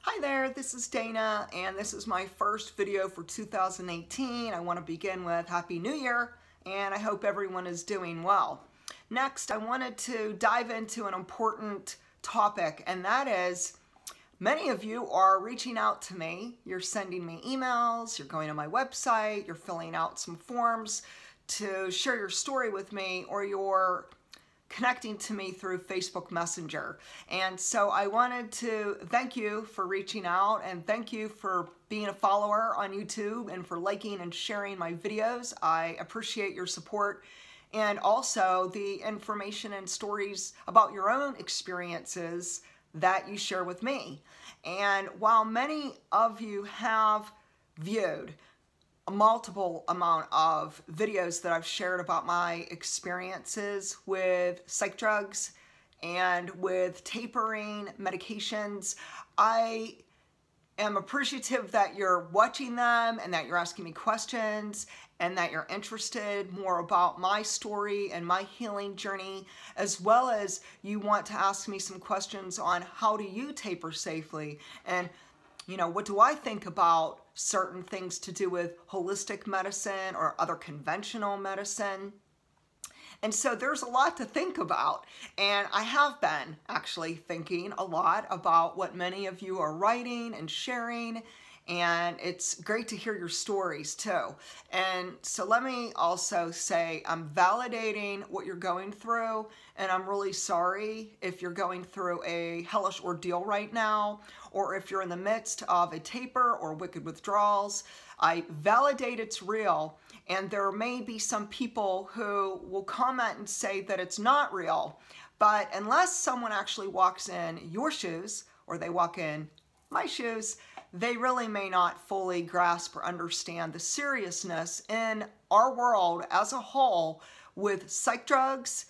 Hi there, this is Dana, and this is my first video for 2018. I want to begin with Happy New Year, and I hope everyone is doing well. Next, I wanted to dive into an important topic, and that is many of you are reaching out to me. You're sending me emails, you're going to my website, you're filling out some forms to share your story with me, or you're connecting to me through Facebook Messenger. And so I wanted to thank you for reaching out, and thank you for being a follower on YouTube and for liking and sharing my videos. I appreciate your support, and also the information and stories about your own experiences that you share with me. And while many of you have viewed a multiple amount of videos that I've shared about my experiences with psych drugs and with tapering medications, I am appreciative that you're watching them and that you're asking me questions and that you're interested more about my story and my healing journey, as well as you want to ask me some questions on how do you taper safely, and what do I think about certain things to do with holistic medicine or other conventional medicine. And so there's a lot to think about, and I have been actually thinking a lot about what many of you are writing and sharing, and it's great to hear your stories too. And so let me also say I'm validating what you're going through, and I'm really sorry if you're going through a hellish ordeal right now, or if you're in the midst of a taper or wicked withdrawals. I validate it's real, and there may be some people who will comment and say that it's not real, but unless someone actually walks in your shoes or they walk in my shoes, they really may not fully grasp or understand the seriousness in our world as a whole with psych drugs,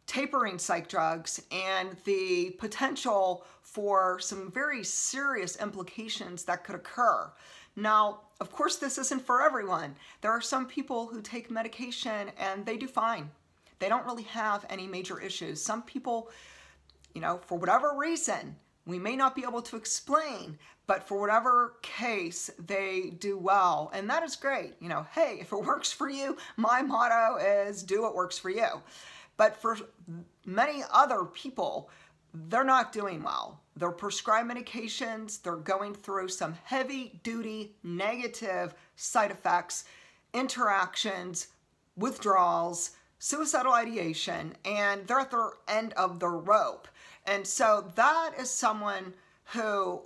tapering psych drugs, and the potential for some very serious implications that could occur. Now, of course, this isn't for everyone. There are some people who take medication and they do fine. They don't really have any major issues. Some people, for whatever reason, we may not be able to explain, but for whatever case, they do well, and that is great. Hey, if it works for you, my motto is do what works for you. But for many other people, they're not doing well. They're prescribed medications, they're going through some heavy-duty negative side effects, interactions, withdrawals, suicidal ideation, and they're at the end of the rope. And so that is someone who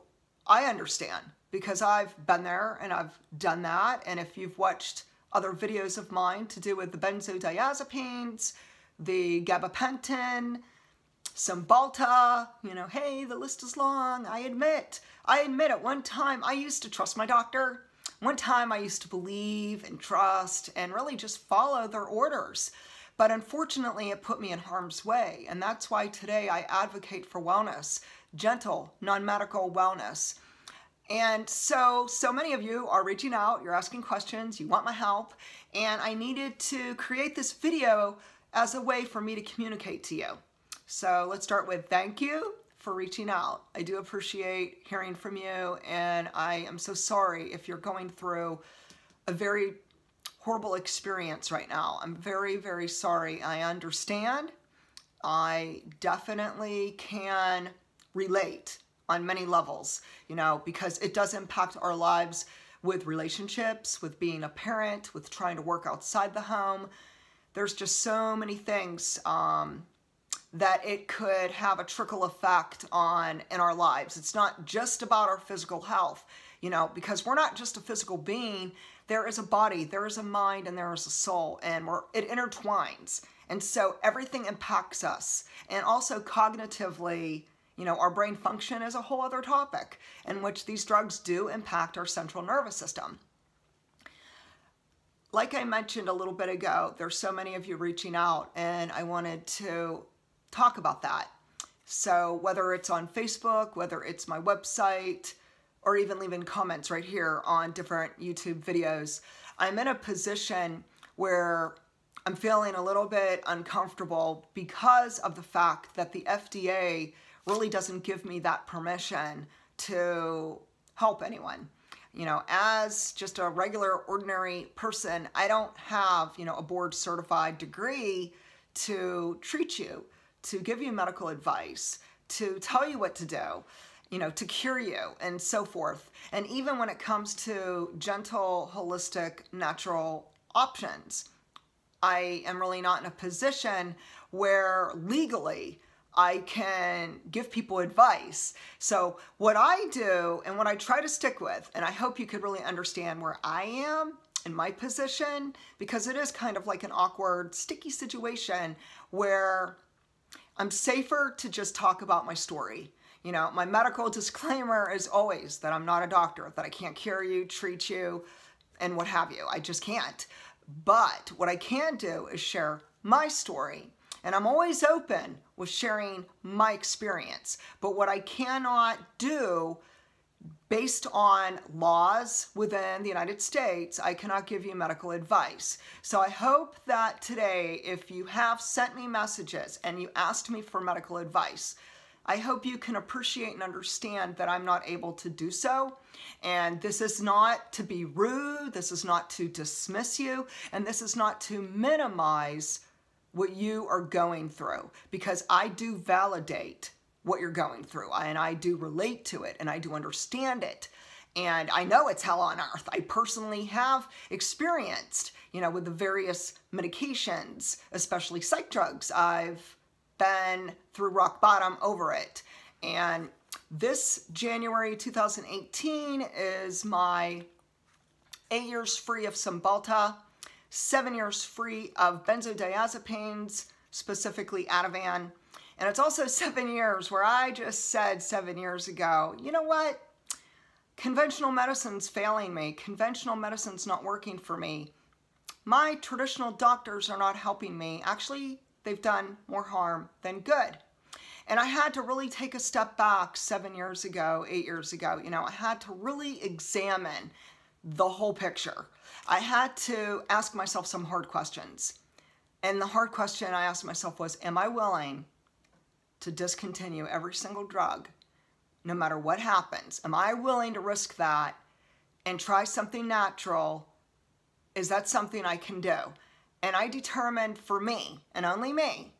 I understand, because I've been there and I've done that. And if you've watched other videos of mine to do with the benzodiazepines, the gabapentin, Cymbalta, hey, the list is long. I admit at one time I used to trust my doctor. One time I used to believe and trust and really just follow their orders. But unfortunately, it put me in harm's way. And that's why today I advocate for wellness, gentle, non-medical wellness. And so many of you are reaching out, you're asking questions, you want my help, and I needed to create this video as a way for me to communicate to you. So let's start with thank you for reaching out. I do appreciate hearing from you, and I am so sorry if you're going through a very horrible experience right now. I'm very, very sorry. I understand. I definitely can relate on many levels, because it does impact our lives with relationships, with being a parent, with trying to work outside the home. There's just so many things that it could have a trickle effect on in our lives. It's not just about our physical health, because we're not just a physical being. There is a body, there is a mind, and there is a soul, and it intertwines. And so everything impacts us. And also cognitively, our brain function is a whole other topic in which these drugs do impact our central nervous system. Like I mentioned a little bit ago, there's so many of you reaching out, and I wanted to talk about that. So whether it's on Facebook, whether it's my website, or even leaving comments right here on different YouTube videos, I'm in a position where I'm feeling a little bit uncomfortable because of the fact that the FDA really doesn't give me that permission to help anyone. You know, as just a regular, ordinary person, I don't have, you know, a board certified degree to treat you, to give you medical advice, to tell you what to do, you know, to cure you and so forth. And even when it comes to gentle, holistic, natural options, I am really not in a position where legally I can give people advice. So what I do and what I try to stick with, and I hope you could really understand where I am in my position, because it is kind of like an awkward, sticky situation where I'm safer to just talk about my story. You know, my medical disclaimer is always that I'm not a doctor, that I can't cure you, treat you, and what have you. I just can't. But what I can do is share my story. And I'm always open with sharing my experience. But what I cannot do, based on laws within the United States, I cannot give you medical advice. So I hope that today, if you have sent me messages and you asked me for medical advice, I hope you can appreciate and understand that I'm not able to do so. And this is not to be rude, this is not to dismiss you, and this is not to minimize what you are going through, because I do validate what you're going through, and I do relate to it, and I do understand it, and I know it's hell on earth. I personally have experienced, you know, with the various medications, especially psych drugs. I've been through rock bottom over it, and this January 2018 is my 8 years free of Cymbalta, 7 years free of benzodiazepines, specifically Ativan. And it's also 7 years where I just said 7 years ago, you know what? Conventional medicine's failing me. Conventional medicine's not working for me. My traditional doctors are not helping me. Actually, they've done more harm than good. And I had to really take a step back 7 years ago, 8 years ago. You know, I had to really examine the whole picture. I had to ask myself some hard questions. And the hard question I asked myself was, am I willing to discontinue every single drug, no matter what happens? Am I willing to risk that and try something natural? Is that something I can do? And I determined for me, and only me,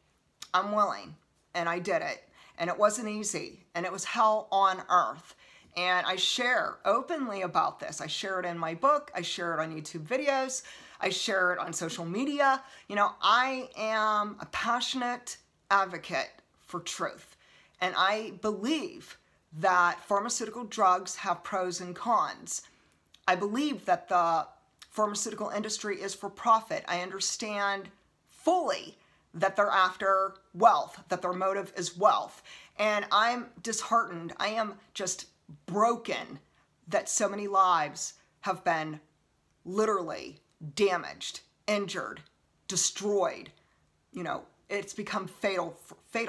I'm willing. And I did it. And it wasn't easy. And it was hell on earth. And I share openly about this. I share it in my book. I share it on YouTube videos. I share it on social media. You know, I am a passionate advocate for truth. And I believe that pharmaceutical drugs have pros and cons. I believe that the pharmaceutical industry is for profit. I understand fully that they're after wealth, that their motive is wealth. And I'm disheartened. I am just broken that so many lives have been literally damaged, injured, destroyed. You know, it's become fatal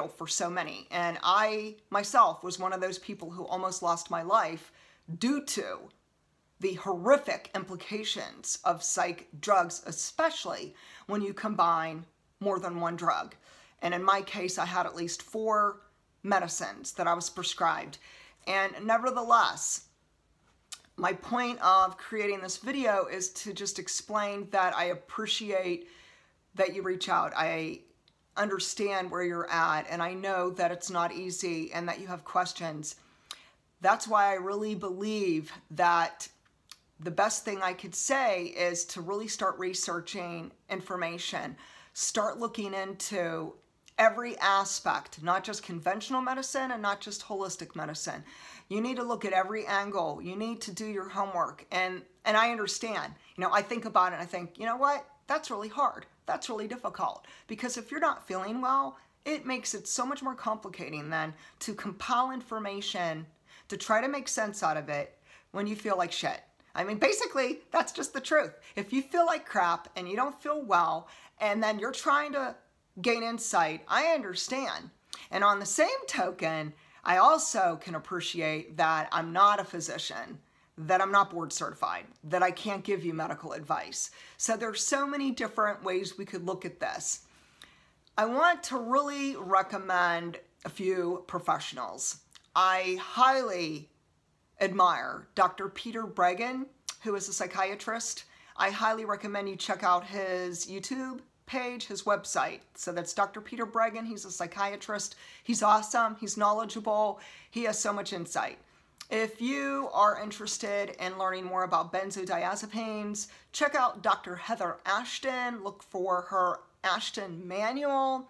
for so many. And I myself was one of those people who almost lost my life due to the horrific implications of psych drugs, especially when you combine more than one drug. And in my case, I had at least 4 medicines that I was prescribed. And nevertheless, my point of creating this video is to just explain that I appreciate that you reach out. I understand where you're at, and I know that it's not easy and that you have questions. That's why I really believe that the best thing I could say is to really start researching information. Start looking into every aspect, not just conventional medicine and not just holistic medicine. You need to look at every angle. You need to do your homework. And I understand. You know, I think about it and I think, you know what? That's really hard. That's really difficult. Because if you're not feeling well, it makes it so much more complicating than to compile information to try to make sense out of it when you feel like shit. I mean, basically, that's just the truth. If you feel like crap and you don't feel well, and then you're trying to gain insight, I understand. And on the same token, I also can appreciate that I'm not a physician, that I'm not board certified, that I can't give you medical advice. So there's so many different ways we could look at this. I want to really recommend a few professionals. I highly admire Dr. Peter Breggin, who is a psychiatrist. I highly recommend you check out his YouTube page, his website. So that's Dr. Peter Breggin. He's a psychiatrist. He's awesome. He's knowledgeable. He has so much insight. If you are interested in learning more about benzodiazepines, check out Dr. Heather Ashton. Look for her Ashton Manual.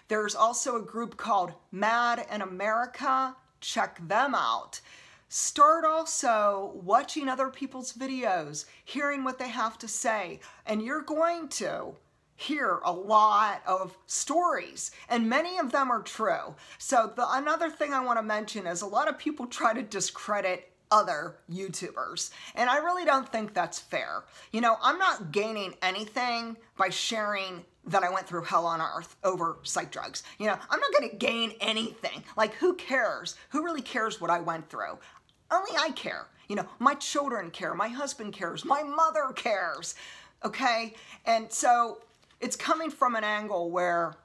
There's also a group called Mad in America. Check them out. Start also watching other people's videos, hearing what they have to say, and you're going to hear a lot of stories, and many of them are true. So another thing I want to mention is a lot of people try to discredit other YouTubers, and I really don't think that's fair. You know, I'm not gaining anything by sharing that I went through hell on earth over psych drugs. You know, I'm not going to gain anything. Like, who cares? Who really cares what I went through? Only I care. You know, my children care, my husband cares, my mother cares, okay? And so it's coming from an angle where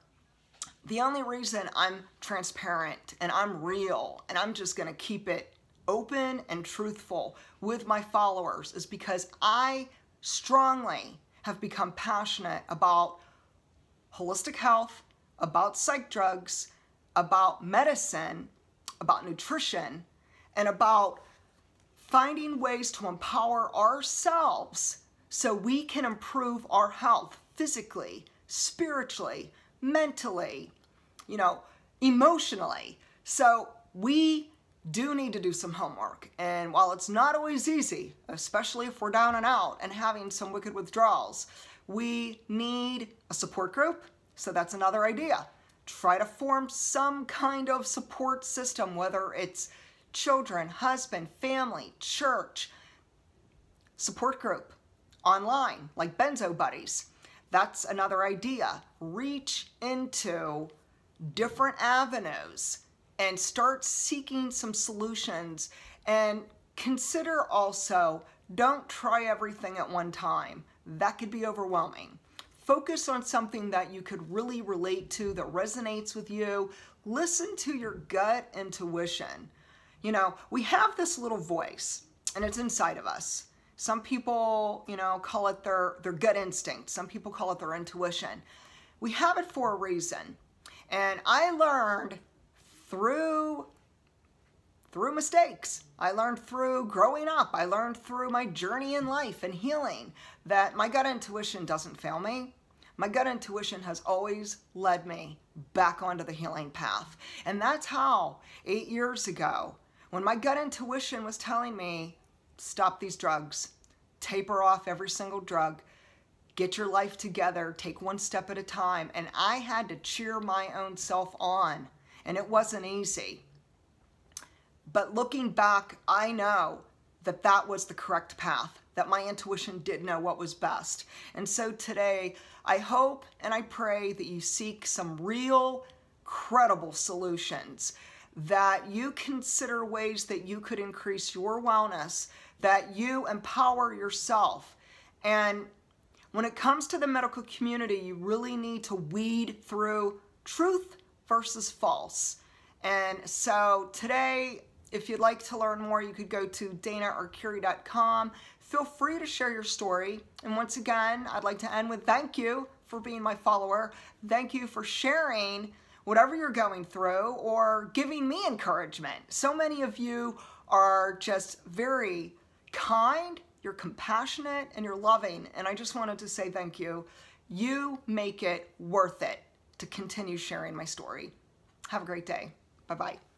the only reason I'm transparent and I'm real and I'm just gonna keep it open and truthful with my followers is because I strongly have become passionate about holistic health, about psych drugs, about medicine, about nutrition, and about finding ways to empower ourselves so we can improve our health physically, spiritually, mentally, you know, emotionally. So we do need to do some homework. And while it's not always easy, especially if we're down and out and having some wicked withdrawals, we need a support group. So that's another idea. Try to form some kind of support system, whether it's children, husband, family, church, support group, online, like Benzo Buddies. That's another idea. Reach into different avenues and start seeking some solutions, and consider also, don't try everything at one time. That could be overwhelming. Focus on something that you could really relate to, that resonates with you. Listen to your gut intuition. You know, we have this little voice, and it's inside of us. Some people, you know, call it their gut instinct. Some people call it their intuition. We have it for a reason. And I learned through mistakes. I learned through growing up. I learned through my journey in life and healing that my gut intuition doesn't fail me. My gut intuition has always led me back onto the healing path. And that's how 8 years ago, when my gut intuition was telling me, stop these drugs, taper off every single drug, get your life together, take one step at a time. And I had to cheer my own self on, and it wasn't easy. But looking back, I know that that was the correct path, that my intuition did know what was best. And so today, I hope and I pray that you seek some real, credible solutions, that you consider ways that you could increase your wellness, that you empower yourself. And when it comes to the medical community, you really need to weed through truth versus false. And so today, if you'd like to learn more, you could go to danaarcuri.com. Feel free to share your story. And once again, I'd like to end with thank you for being my follower. Thank you for sharing whatever you're going through or giving me encouragement. So many of you are just very kind, you're compassionate, and you're loving. And I just wanted to say thank you. You make it worth it to continue sharing my story. Have a great day. Bye-bye.